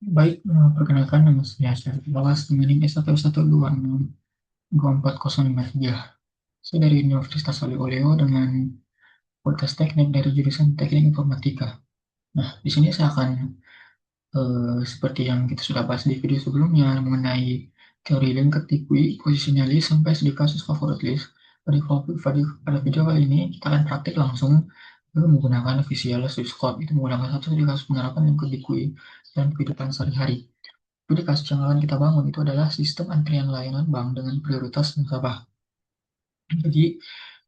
Baik, perkenalkan nama saya Syarif Bawas dengan NIM S112624053. Saya dari Universitas Oleo dengan Fakultas Teknik dari jurusan Teknik Informatika. Nah, di sini saya akan seperti yang kita sudah bahas di video sebelumnya mengenai teori linked liquid, positional list, sampai di kasus favorit list. Pada video kali ini kita akan praktik langsung menggunakan Visual Studio Code. Itu menggunakan satu di kasus penerapan linked liquid dan kehidupan sehari-hari. Jadi kasus yang akan kita bangun itu adalah sistem antrian layanan bank dengan prioritas nasabah. Jadi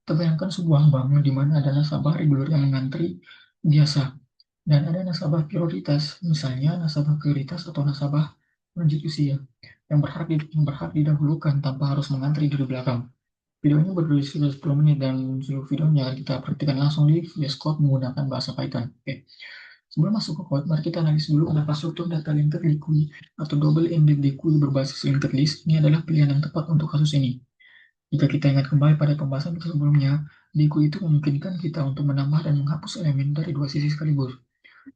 kita bayangkan sebuah bank di mana ada nasabah reguler yang mengantri biasa dan ada nasabah prioritas, misalnya nasabah prioritas atau nasabah lanjut usia yang berhak didahulukan tanpa harus mengantri di belakang. Video ini berdurasi 10 menit dan seluruh videonya akan kita praktikkan langsung di VS Code menggunakan bahasa Python. Oke. Sebelum masuk ke code, mari kita analisis dulu apakah struktur data linked liquid atau double ended liquid berbasis linked list ini adalah pilihan yang tepat untuk kasus ini. Jika kita ingat kembali pada pembahasan kita sebelumnya, liquid itu memungkinkan kita untuk menambah dan menghapus elemen dari dua sisi sekaligus,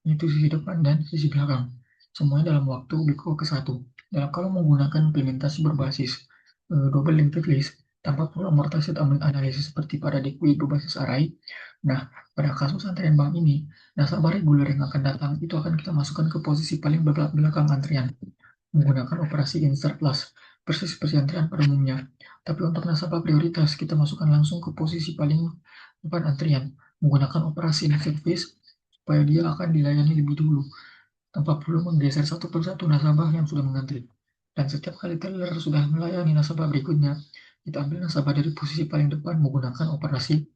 yaitu sisi depan dan sisi belakang. Semuanya dalam waktu biko ke satu. Dalam kalau menggunakan implementasi berbasis double linked list, tanpa perlu amortisasi analisis seperti pada liquid berbasis array. Nah, pada kasus antrian bank ini, nasabah reguler yang akan datang itu akan kita masukkan ke posisi paling belakang antrian menggunakan operasi insert plus persis seperti antrian pada umumnya. Tapi untuk nasabah prioritas, kita masukkan langsung ke posisi paling depan antrian menggunakan operasi insert service supaya dia akan dilayani lebih dulu tanpa perlu menggeser satu persatu nasabah yang sudah mengantri. Dan setiap kali teller sudah melayani nasabah berikutnya, kita ambil nasabah dari posisi paling depan menggunakan operasi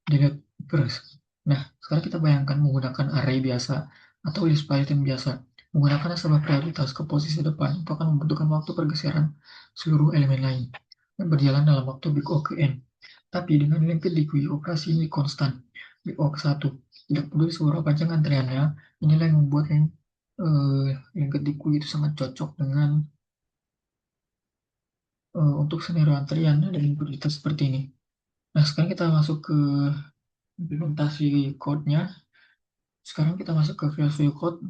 delete first. Nah, sekarang kita bayangkan menggunakan array biasa atau list Python biasa. Menggunakan nasabah prioritas ke posisi depan itu akan membutuhkan waktu pergeseran seluruh elemen lain yang berjalan dalam waktu big O ke N. Tapi dengan linked liquid, operasi ini konstan. Big O ke 1. Tidak peduli seberapa panjang antriannya, inilah yang membuat linked liquid itu sangat cocok dengan untuk scenario antrian dan liquidity seperti ini. Nah, sekarang kita masuk ke implementasi code-nya. Sekarang kita masuk ke Visual Studio Code,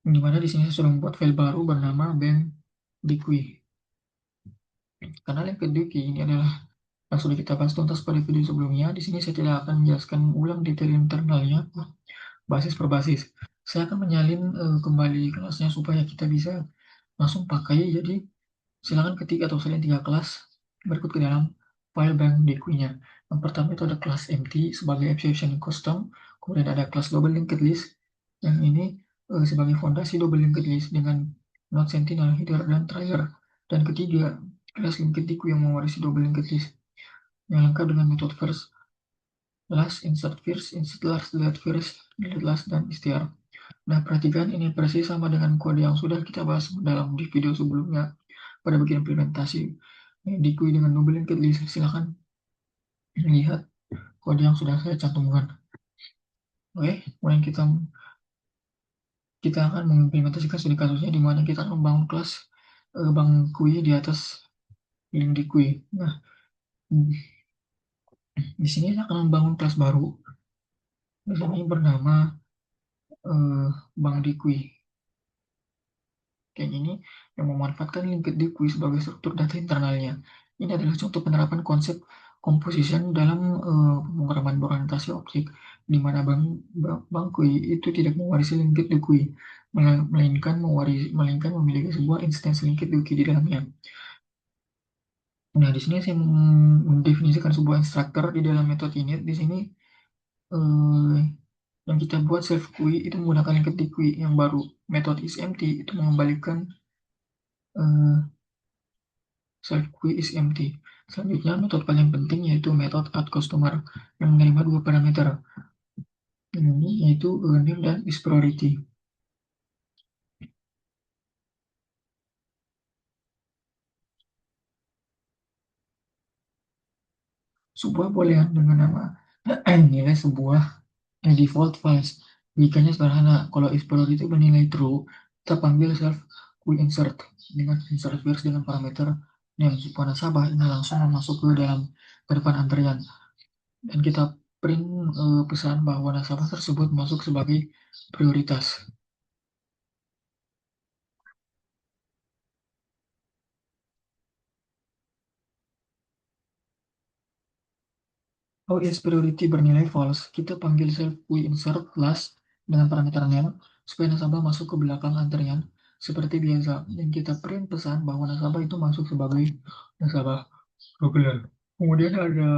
di mana di sini saya sudah membuat file baru bernama bank liquid. Karena linked liquid ini adalah yang sudah kita bahas tuntas pada video sebelumnya. Di sini saya tidak akan menjelaskan ulang detail internalnya, basis per basis. Saya akan menyalin kembali kelasnya supaya kita bisa langsung pakai. Jadi silakan ketik atau salin 3 kelas berikut ke dalam file bank liquid-nya. Yang pertama itu ada kelas empty sebagai exception custom, kemudian ada kelas double linked list yang ini sebagai fondasi double linked list dengan node sentinel, header, dan trigger. Dan ketiga, kelas linked liquid yang mewarisi double linked list yang lengkap dengan metode first, last, insert last, delete first, delete last, dan str. Nah, perhatikan ini persis sama dengan kode yang sudah kita bahas dalam di video sebelumnya pada bagian implementasi liquid dengan double linked list. Silahkan lihat kode yang sudah saya cantumkan. Oke, kemudian kita akan mengimplementasikan studi kasusnya di mana kita akan membangun kelas bank kui di atas link di kui. Nah, di sini saya akan membangun kelas baru. Di sini bernama bank di kui. Kayak gini yang memanfaatkan linked liquid sebagai struktur data internalnya. Ini adalah contoh penerapan konsep composition dalam pemrograman berorientasi objek, di mana bank kui itu tidak mewarisi linked liquid, melainkan memiliki sebuah instansi linked liquid di dalamnya. Nah, di sini saya mendefinisikan sebuah instructor di dalam metode init. Di sini eh, yang kita buat self kui itu menggunakan linked liquid yang baru. Metode isEmpty itu mengembalikan self query is empty. Selanjutnya, metode paling penting yaitu metode add customer yang menerima dua parameter. Ini yaitu name dan is priority. Sebuah boolean dengan nama nilai sebuah default files. Jikanya sederhana, kalau is priority bernilai true, kita panggil self query insert dengan insert first dengan parameter name supaya nasabah ini langsung masuk ke depan antrian. Dan kita print pesan bahwa nasabah tersebut masuk sebagai prioritas. OS priority bernilai false, kita panggil self we insert last dengan parameter name supaya nasabah masuk ke belakang antrian seperti biasa, dan kita print pesan bahwa nasabah itu masuk sebagai nasabah reguler. Kemudian ada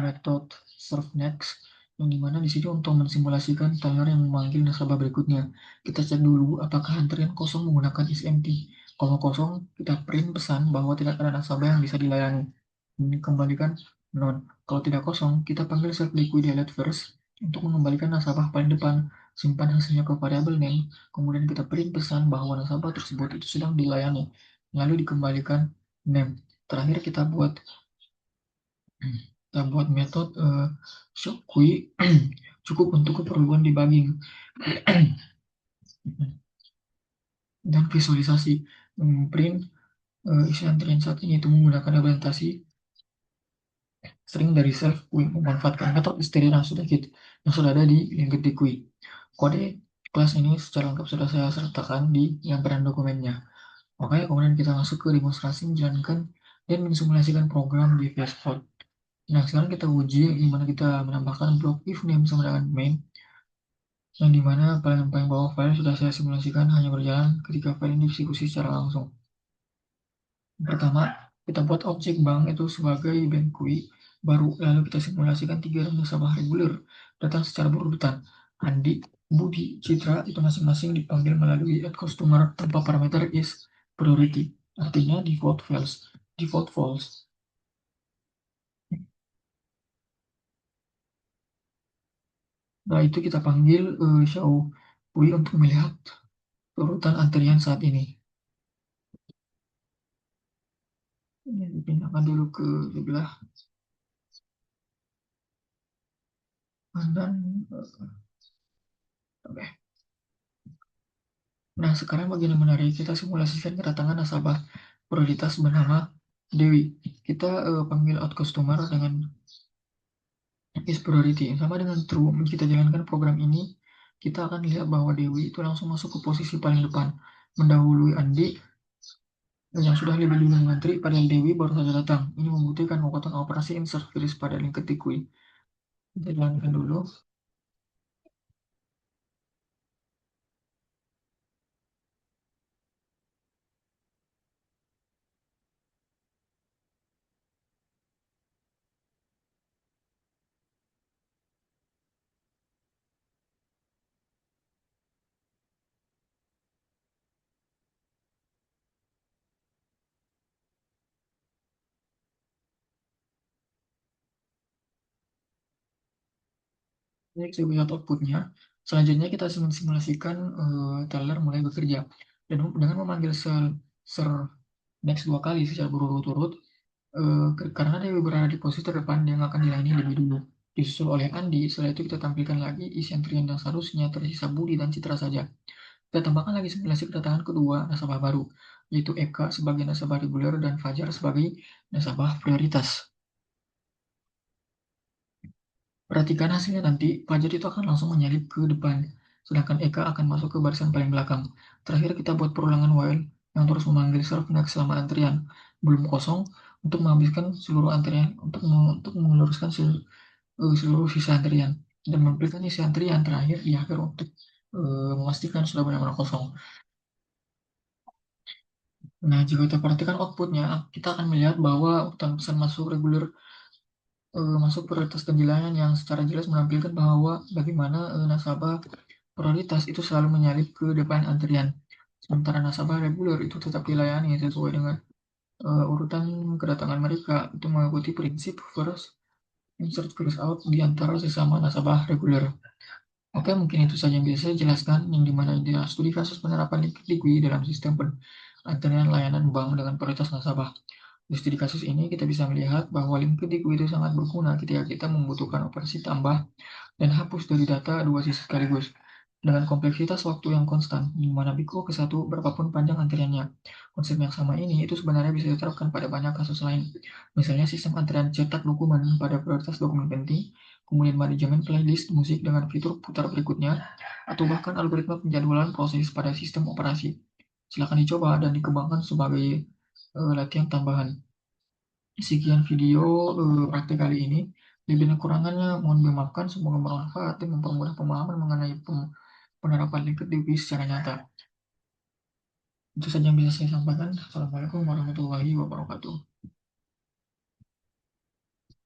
metode serve next, yang dimana di sini untuk mensimulasikan teller yang memanggil nasabah berikutnya. Kita cek dulu apakah antrian kosong menggunakan is empty. Kalau kosong, kita print pesan bahwa tidak ada nasabah yang bisa dilayani. Ini kembalikan non. Kalau tidak kosong, kita panggil self liquidate first untuk mengembalikan nasabah paling depan. Simpan hasilnya ke variabel name, kemudian kita print pesan bahwa nasabah tersebut itu sedang dilayani. Lalu dikembalikan name. Terakhir kita buat metode show kui cukup untuk keperluan debugging dan visualisasi. Print isi antrian saat ini itu menggunakan orientasi string dari self kui, memanfaatkan metode string yang sudah ada di linked di kui. Kode kelas ini secara lengkap sudah saya sertakan di lembaran dokumennya. Oke, kemudian kita masuk ke demonstrasi menjalankan dan mensimulasikan program di VS Code. Nah, sekarang kita uji di mana kita menambahkan blok if name sama dengan main, yang dimana paling bawah file sudah saya simulasikan hanya berjalan ketika file ini dieksekusi secara langsung. Pertama, kita buat objek bank itu sebagai bank kui baru, lalu kita simulasikan tiga nasabah reguler datang secara berurutan. Andi, Budi, Citra itu masing-masing dipanggil melalui add customer tanpa parameter is priority, artinya default false. Nah, itu kita panggil show kui untuk melihat urutan antrian saat ini. Ini dipindahkan dulu ke sebelah kanan. Oke. Nah, sekarang bagian yang menarik, kita simulasikan kedatangan nasabah prioritas bernama Dewi. Kita panggil out customer dengan is priority. Sama dengan true, kita jalankan program ini, kita akan lihat bahwa Dewi itu langsung masuk ke posisi paling depan, mendahului Andi yang sudah lebih dulu mengantri, padahal Dewi baru saja datang. Ini membuktikan kekuatan operasi insert virus pada link ketikui. Kita jalankan dulu. Ini kita lihat outputnya. Selanjutnya kita simulasikan teller mulai bekerja. Dan dengan memanggil ser next dua kali secara berurut-urut, karena dia berada di posisi terdepan, dia akan dilayani lebih dulu. Disusul oleh Andi, setelah itu kita tampilkan lagi isi antrian yang seharusnya tersisa Budi dan Citra saja. Kita tambahkan lagi simulasi kedatangan kedua nasabah baru, yaitu Eka sebagai nasabah reguler dan Fajar sebagai nasabah prioritas. Perhatikan hasilnya nanti, Fajar itu akan langsung menyalip ke depan, sedangkan Eka akan masuk ke barisan paling belakang. Terakhir kita buat perulangan while yang terus memanggil serve next selama antrian belum kosong untuk menghabiskan seluruh antrian, untuk meluruskan seluruh sisa antrian dan memberikan isi antrian terakhir di akhir untuk memastikan sudah benar-benar kosong. Nah, jika kita perhatikan outputnya, kita akan melihat bahwa urutan pesan masuk reguler masuk prioritas penjelasan yang secara jelas menampilkan bahwa bagaimana nasabah prioritas itu selalu menyalip ke depan antrian, sementara nasabah reguler itu tetap dilayani sesuai dengan urutan kedatangan mereka. Itu mengikuti prinsip first insert first out di antara sesama nasabah reguler. Oke, mungkin itu saja yang bisa saya jelaskan, yang dimana ini adalah studi kasus penerapan liquid dalam sistem antrian layanan bank dengan prioritas nasabah. Di studi kasus ini kita bisa melihat bahwa link liquid itu sangat berguna ketika kita membutuhkan operasi tambah dan hapus dari data dua sisi sekaligus dengan kompleksitas waktu yang konstan, di mana Biko ke satu berapapun panjang antriannya. Konsep yang sama ini itu sebenarnya bisa diterapkan pada banyak kasus lain, misalnya sistem antrian cetak dokumen pada prioritas dokumen penting, kemudian manajemen playlist musik dengan fitur putar berikutnya, atau bahkan algoritma penjadwalan proses pada sistem operasi. Silakan dicoba dan dikembangkan sebagai latihan tambahan. Sekian video praktik kali ini. Lebih dan kurangannya mohon dimaafkan, semoga bermanfaat dan mempermudah pemahaman mengenai penerapan LinkedIn secara nyata. Itu saja yang bisa saya sampaikan. Assalamualaikum warahmatullahi wabarakatuh.